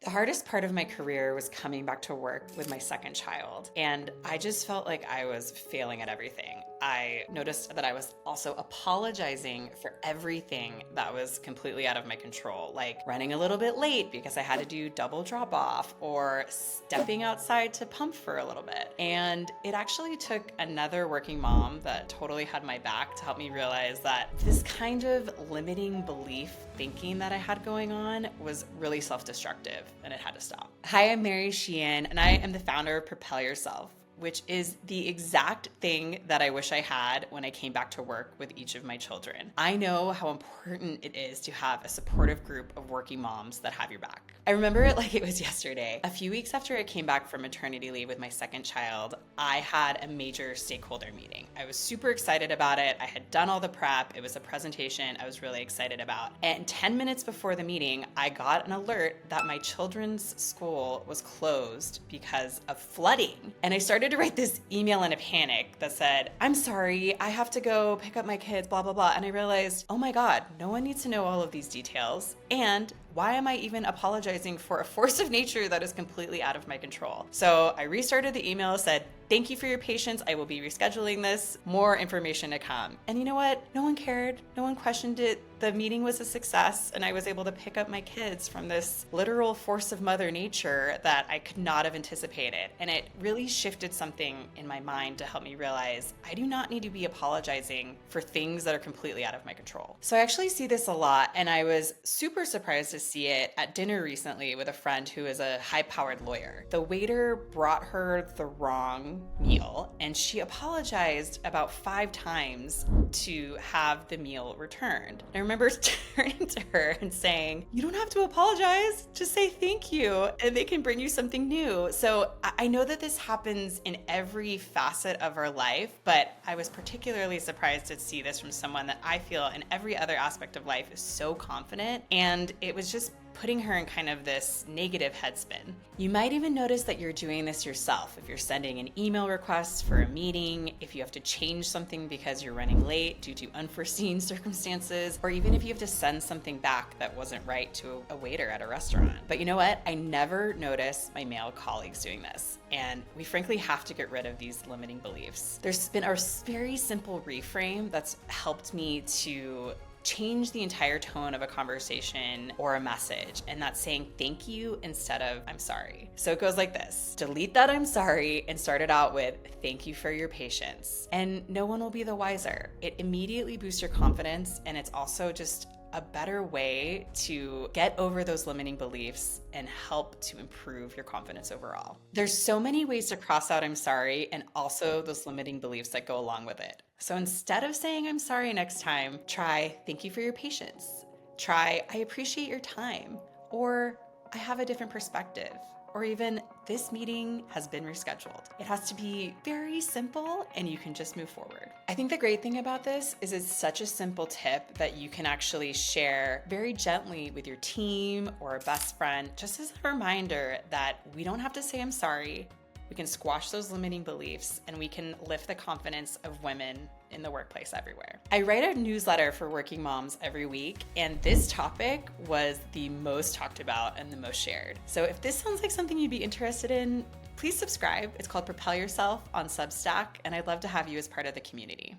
The hardest part of my career was coming back to work with my second child, and I just felt like I was failing at everything. I noticed that I was also apologizing for everything that was completely out of my control, like running a little bit late because I had to do double drop off or stepping outside to pump for a little bit. And it actually took another working mom that totally had my back to help me realize that this kind of limiting belief thinking that I had going on was really self-destructive and it had to stop. Hi, I'm Mary Sheehan, and I am the founder of Propel Yourself, which is the exact thing that I wish I had when I came back to work with each of my children. I know how important it is to have a supportive group of working moms that have your back. I remember it like it was yesterday. A few weeks after I came back from maternity leave with my second child, I had a major stakeholder meeting. I was super excited about it. I had done all the prep. It was a presentation I was really excited about. And 10 minutes before the meeting, I got an alert that my children's school was closed because of flooding. And I started to write this email in a panic that said, I'm sorry, I have to go pick up my kids, blah, blah, blah. And I realized, oh my God, no one needs to know all of these details. And why am I even apologizing for a force of nature that is completely out of my control? So I restarted the email, said, thank you for your patience. I will be rescheduling this. More information to come. And you know what? No one cared. No one questioned it. The meeting was a success, and I was able to pick up my kids from this literal force of Mother Nature that I could not have anticipated. And it really shifted something in my mind to help me realize I do not need to be apologizing for things that are completely out of my control. So I actually see this a lot, and I was super surprised to see it at dinner recently with a friend who is a high-powered lawyer. The waiter brought her the wrong meal, and she apologized about 5 times to have the meal returned. I remember turning to her and saying, you don't have to apologize, just say thank you, and they can bring you something new. So I know that this happens in every facet of our life, but I was particularly surprised to see this from someone that I feel in every other aspect of life is so confident, and it was just putting her in kind of this negative headspin. You might even notice that you're doing this yourself. If you're sending an email request for a meeting, if you have to change something because you're running late due to unforeseen circumstances, or even if you have to send something back that wasn't right to a waiter at a restaurant. But you know what? I never notice my male colleagues doing this. And we frankly have to get rid of these limiting beliefs. There's been a very simple reframe that's helped me to change the entire tone of a conversation or a message, and that's saying thank you instead of I'm sorry. So it goes like this. Delete that I'm sorry and start it out with thank you for your patience. And no one will be the wiser. It immediately boosts your confidence, and it's also just a better way to get over those limiting beliefs and help to improve your confidence overall. There's so many ways to cross out I'm sorry and also those limiting beliefs that go along with it. So instead of saying I'm sorry next time, try thank you for your patience. Try I appreciate your time, or I have a different perspective, or even this meeting has been rescheduled. It has to be very simple and you can just move forward. I think the great thing about this is it's such a simple tip that you can actually share very gently with your team or a best friend, just as a reminder that we don't have to say I'm sorry. We can squash those limiting beliefs and we can lift the confidence of women in the workplace everywhere. I write a newsletter for working moms every week, and this topic was the most talked about and the most shared. So if this sounds like something you'd be interested in, please subscribe. It's called Propel Yourself on Substack, and I'd love to have you as part of the community.